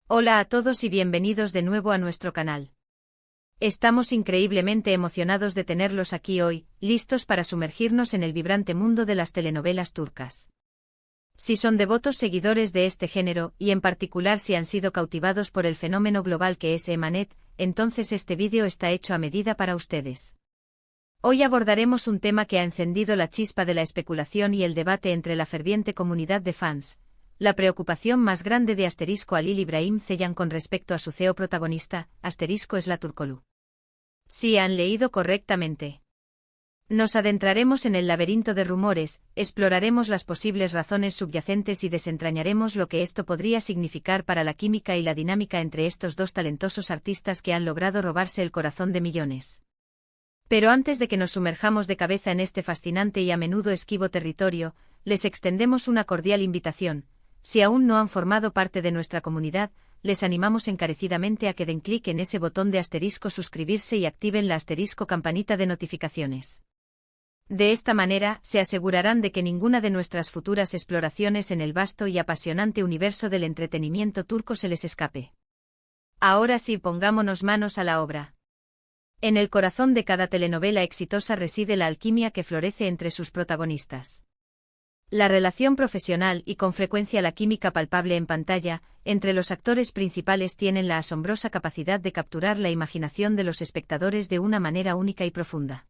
Hola a todos y bienvenidos de nuevo a nuestro canal. Estamos increíblemente emocionados de tenerlos aquí hoy, listos para sumergirnos en el vibrante mundo de las telenovelas turcas. Si son devotos seguidores de este género, y en particular si han sido cautivados por el fenómeno global que es Emanet, entonces este vídeo está hecho a medida para ustedes. Hoy abordaremos un tema que ha encendido la chispa de la especulación y el debate entre la ferviente comunidad de fans. La preocupación más grande de Halil İbrahim Ceylan con respecto a su CEO protagonista, Esla Turkoglu. Si han leído correctamente. Nos adentraremos en el laberinto de rumores, exploraremos las posibles razones subyacentes y desentrañaremos lo que esto podría significar para la química y la dinámica entre estos dos talentosos artistas que han logrado robarse el corazón de millones. Pero antes de que nos sumerjamos de cabeza en este fascinante y a menudo esquivo territorio, les extendemos una cordial invitación. Si aún no han formado parte de nuestra comunidad, les animamos encarecidamente a que den clic en ese botón de suscribirse y activen la campanita de notificaciones. De esta manera, se asegurarán de que ninguna de nuestras futuras exploraciones en el vasto y apasionante universo del entretenimiento turco se les escape. Ahora sí, pongámonos manos a la obra. En el corazón de cada telenovela exitosa reside la alquimia que florece entre sus protagonistas. La relación profesional y con frecuencia la química palpable en pantalla, entre los actores principales tienen la asombrosa capacidad de capturar la imaginación de los espectadores de una manera única y profunda.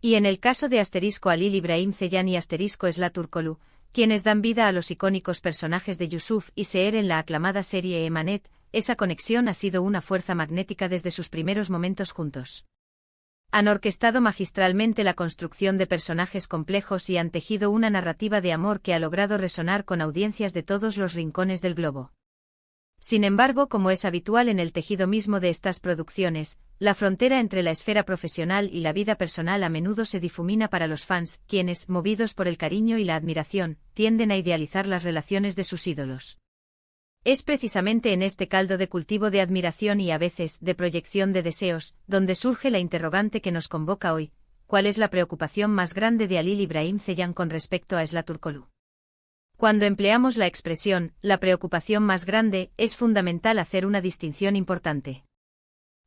Y en el caso de Halil İbrahim Ceylan y Esla Turkoglu, quienes dan vida a los icónicos personajes de Yusuf y Seher en la aclamada serie Emanet, esa conexión ha sido una fuerza magnética desde sus primeros momentos juntos. Han orquestado magistralmente la construcción de personajes complejos y han tejido una narrativa de amor que ha logrado resonar con audiencias de todos los rincones del globo. Sin embargo, como es habitual en el tejido mismo de estas producciones, la frontera entre la esfera profesional y la vida personal a menudo se difumina para los fans, quienes, movidos por el cariño y la admiración, tienden a idealizar las relaciones de sus ídolos. Es precisamente en este caldo de cultivo de admiración y a veces de proyección de deseos, donde surge la interrogante que nos convoca hoy: ¿cuál es la preocupación más grande de Halil İbrahim Ceylan con respecto a Esla Turkoglu? Cuando empleamos la expresión, la preocupación más grande, es fundamental hacer una distinción importante.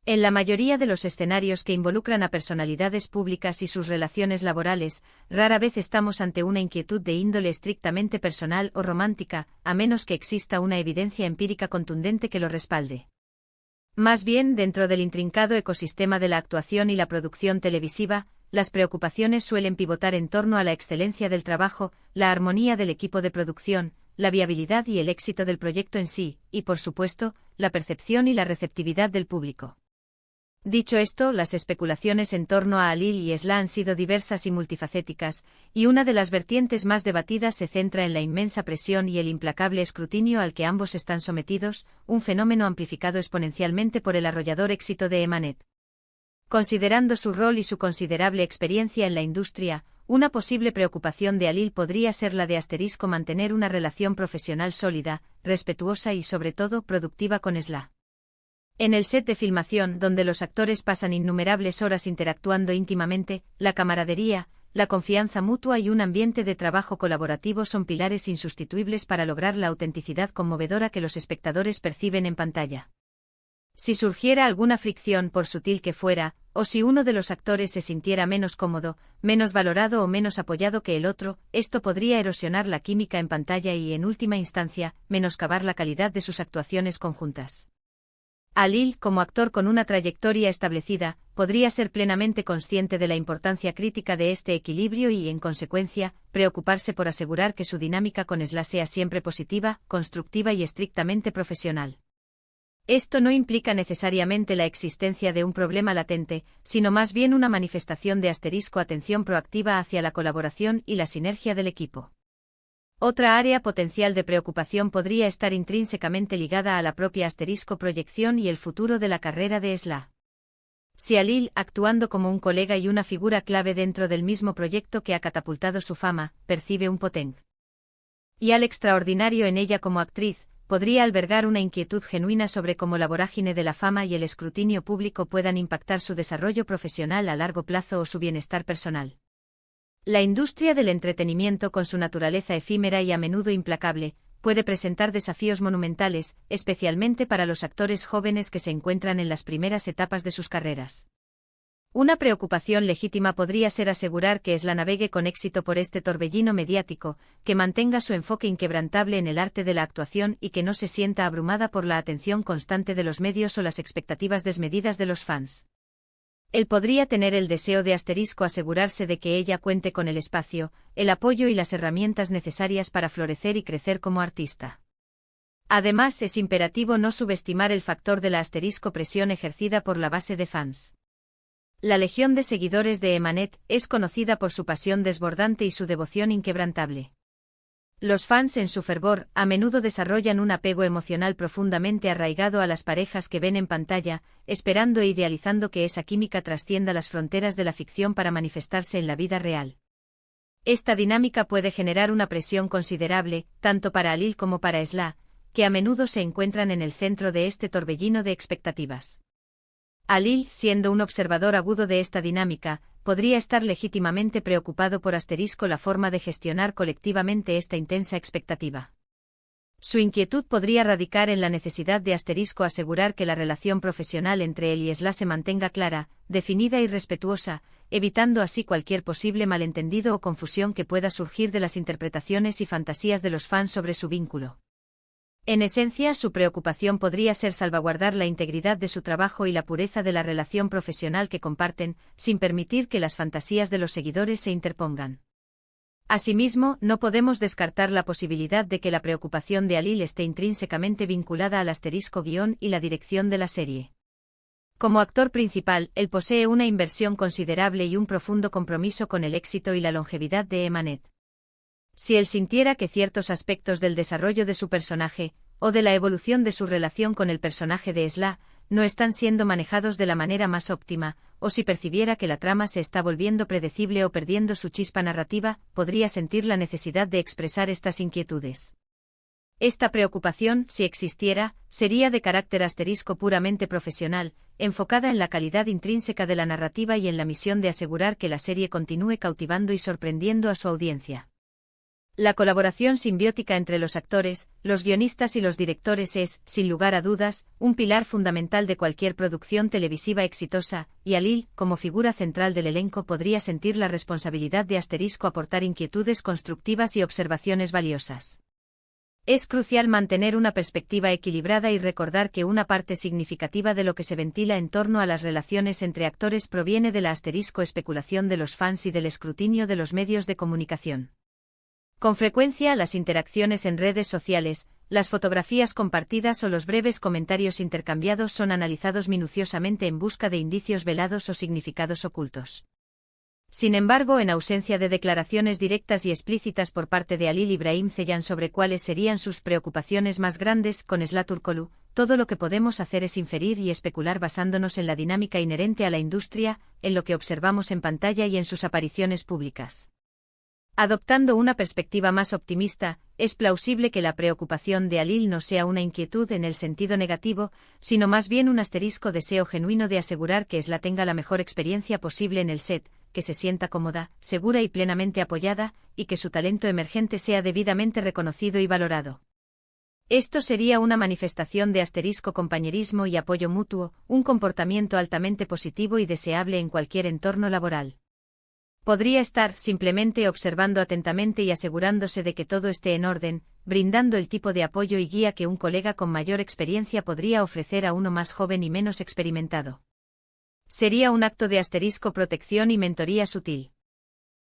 En la mayoría de los escenarios que involucran a personalidades públicas y sus relaciones laborales, rara vez estamos ante una inquietud de índole estrictamente personal o romántica, a menos que exista una evidencia empírica contundente que lo respalde. Más bien, dentro del intrincado ecosistema de la actuación y la producción televisiva, las preocupaciones suelen pivotar en torno a la excelencia del trabajo, la armonía del equipo de producción, la viabilidad y el éxito del proyecto en sí, y por supuesto, la percepción y la receptividad del público. Dicho esto, las especulaciones en torno a Halil y Esla han sido diversas y multifacéticas, y una de las vertientes más debatidas se centra en la inmensa presión y el implacable escrutinio al que ambos están sometidos, un fenómeno amplificado exponencialmente por el arrollador éxito de Emanet. Considerando su rol y su considerable experiencia en la industria, una posible preocupación de Halil podría ser la de mantener una relación profesional sólida, respetuosa y sobre todo productiva con Esla. En el set de filmación, donde los actores pasan innumerables horas interactuando íntimamente, la camaradería, la confianza mutua y un ambiente de trabajo colaborativo son pilares insustituibles para lograr la autenticidad conmovedora que los espectadores perciben en pantalla. Si surgiera alguna fricción, por sutil que fuera, o si uno de los actores se sintiera menos cómodo, menos valorado o menos apoyado que el otro, esto podría erosionar la química en pantalla y, en última instancia, menoscabar la calidad de sus actuaciones conjuntas. Halil, como actor con una trayectoria establecida, podría ser plenamente consciente de la importancia crítica de este equilibrio y, en consecuencia, preocuparse por asegurar que su dinámica con Esla sea siempre positiva, constructiva y estrictamente profesional. Esto no implica necesariamente la existencia de un problema latente, sino más bien una manifestación de atención proactiva hacia la colaboración y la sinergia del equipo. Otra área potencial de preocupación podría estar intrínsecamente ligada a la propia proyección y el futuro de la carrera de Esla. Si Halil, actuando como un colega y una figura clave dentro del mismo proyecto que ha catapultado su fama, percibe un potencial extraordinario en ella como actriz, podría albergar una inquietud genuina sobre cómo la vorágine de la fama y el escrutinio público puedan impactar su desarrollo profesional a largo plazo o su bienestar personal. La industria del entretenimiento, con su naturaleza efímera y a menudo implacable, puede presentar desafíos monumentales, especialmente para los actores jóvenes que se encuentran en las primeras etapas de sus carreras. Una preocupación legítima podría ser asegurar que Esla navegue con éxito por este torbellino mediático, que mantenga su enfoque inquebrantable en el arte de la actuación y que no se sienta abrumada por la atención constante de los medios o las expectativas desmedidas de los fans. Él podría tener el deseo de asegurarse de que ella cuente con el espacio, el apoyo y las herramientas necesarias para florecer y crecer como artista. Además, es imperativo no subestimar el factor de la presión ejercida por la base de fans. La legión de seguidores de Emanet es conocida por su pasión desbordante y su devoción inquebrantable. Los fans en su fervor a menudo desarrollan un apego emocional profundamente arraigado a las parejas que ven en pantalla, esperando e idealizando que esa química trascienda las fronteras de la ficción para manifestarse en la vida real. Esta dinámica puede generar una presión considerable, tanto para Alil como para Esla, que a menudo se encuentran en el centro de este torbellino de expectativas. Alil, siendo un observador agudo de esta dinámica, podría estar legítimamente preocupado por la forma de gestionar colectivamente esta intensa expectativa. Su inquietud podría radicar en la necesidad de asegurar que la relación profesional entre él y Esla se mantenga clara, definida y respetuosa, evitando así cualquier posible malentendido o confusión que pueda surgir de las interpretaciones y fantasías de los fans sobre su vínculo. En esencia, su preocupación podría ser salvaguardar la integridad de su trabajo y la pureza de la relación profesional que comparten, sin permitir que las fantasías de los seguidores se interpongan. Asimismo, no podemos descartar la posibilidad de que la preocupación de Alil esté intrínsecamente vinculada al guión y la dirección de la serie. Como actor principal, él posee una inversión considerable y un profundo compromiso con el éxito y la longevidad de Emanet. Si él sintiera que ciertos aspectos del desarrollo de su personaje, o de la evolución de su relación con el personaje de Esla, no están siendo manejados de la manera más óptima, o si percibiera que la trama se está volviendo predecible o perdiendo su chispa narrativa, podría sentir la necesidad de expresar estas inquietudes. Esta preocupación, si existiera, sería de carácter puramente profesional, enfocada en la calidad intrínseca de la narrativa y en la misión de asegurar que la serie continúe cautivando y sorprendiendo a su audiencia. La colaboración simbiótica entre los actores, los guionistas y los directores es, sin lugar a dudas, un pilar fundamental de cualquier producción televisiva exitosa, y Alil, como figura central del elenco, podría sentir la responsabilidad de aportar inquietudes constructivas y observaciones valiosas. Es crucial mantener una perspectiva equilibrada y recordar que una parte significativa de lo que se ventila en torno a las relaciones entre actores proviene de la especulación de los fans y del escrutinio de los medios de comunicación. Con frecuencia, las interacciones en redes sociales, las fotografías compartidas o los breves comentarios intercambiados son analizados minuciosamente en busca de indicios velados o significados ocultos. Sin embargo, en ausencia de declaraciones directas y explícitas por parte de Alil Ibrahim Ceylan sobre cuáles serían sus preocupaciones más grandes con Esla Turkoglu, todo lo que podemos hacer es inferir y especular basándonos en la dinámica inherente a la industria, en lo que observamos en pantalla y en sus apariciones públicas. Adoptando una perspectiva más optimista, es plausible que la preocupación de Alil no sea una inquietud en el sentido negativo, sino más bien un deseo genuino de asegurar que Esla tenga la mejor experiencia posible en el set, que se sienta cómoda, segura y plenamente apoyada, y que su talento emergente sea debidamente reconocido y valorado. Esto sería una manifestación de compañerismo y apoyo mutuo, un comportamiento altamente positivo y deseable en cualquier entorno laboral. Podría estar simplemente observando atentamente y asegurándose de que todo esté en orden, brindando el tipo de apoyo y guía que un colega con mayor experiencia podría ofrecer a uno más joven y menos experimentado. Sería un acto de protección y mentoría sutil.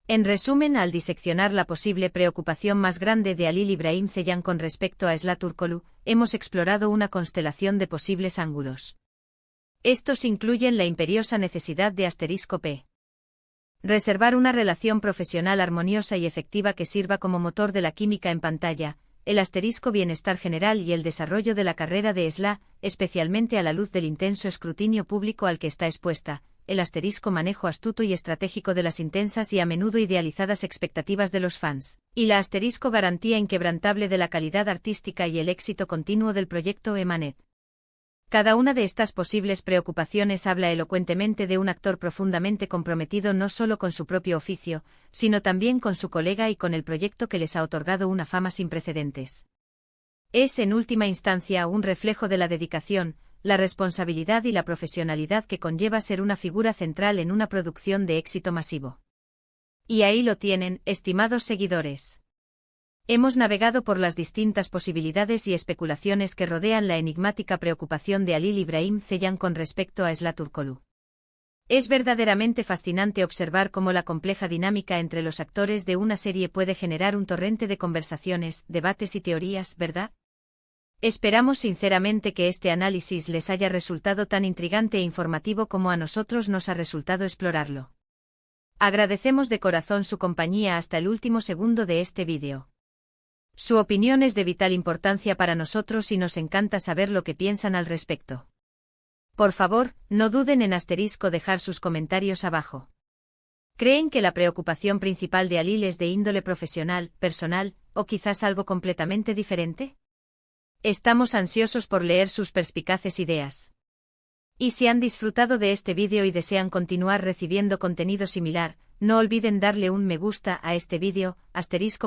En resumen, al diseccionar la posible preocupación más grande de Alil Ibrahim Ceylan con respecto a Esla Turkoglu, hemos explorado una constelación de posibles ángulos. Estos incluyen la imperiosa necesidad de *p. Reservar una relación profesional armoniosa y efectiva que sirva como motor de la química en pantalla, el bienestar general y el desarrollo de la carrera de Esla, especialmente a la luz del intenso escrutinio público al que está expuesta, el manejo astuto y estratégico de las intensas y a menudo idealizadas expectativas de los fans, y la garantía inquebrantable de la calidad artística y el éxito continuo del proyecto Emanet. Cada una de estas posibles preocupaciones habla elocuentemente de un actor profundamente comprometido no solo con su propio oficio, sino también con su colega y con el proyecto que les ha otorgado una fama sin precedentes. Es en última instancia un reflejo de la dedicación, la responsabilidad y la profesionalidad que conlleva ser una figura central en una producción de éxito masivo. Y ahí lo tienen, estimados seguidores. Hemos navegado por las distintas posibilidades y especulaciones que rodean la enigmática preocupación de Halil Ibrahim Ceylan con respecto a Sıla Türkoğlu. Es verdaderamente fascinante observar cómo la compleja dinámica entre los actores de una serie puede generar un torrente de conversaciones, debates y teorías, ¿verdad? Esperamos sinceramente que este análisis les haya resultado tan intrigante e informativo como a nosotros nos ha resultado explorarlo. Agradecemos de corazón su compañía hasta el último segundo de este vídeo. Su opinión es de vital importancia para nosotros y nos encanta saber lo que piensan al respecto. Por favor, no duden en dejar sus comentarios abajo. ¿Creen que la preocupación principal de Halil es de índole profesional, personal, o quizás algo completamente diferente? Estamos ansiosos por leer sus perspicaces ideas. Y si han disfrutado de este vídeo y desean continuar recibiendo contenido similar, no olviden darle un me gusta a este vídeo,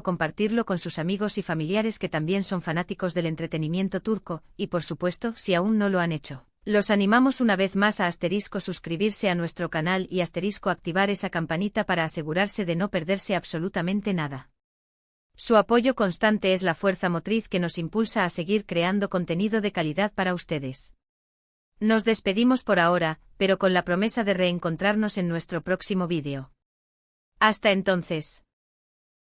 compartirlo con sus amigos y familiares que también son fanáticos del entretenimiento turco, y por supuesto, si aún no lo han hecho, los animamos una vez más a suscribirse a nuestro canal y activar esa campanita para asegurarse de no perderse absolutamente nada. Su apoyo constante es la fuerza motriz que nos impulsa a seguir creando contenido de calidad para ustedes. Nos despedimos por ahora, pero con la promesa de reencontrarnos en nuestro próximo vídeo. Hasta entonces.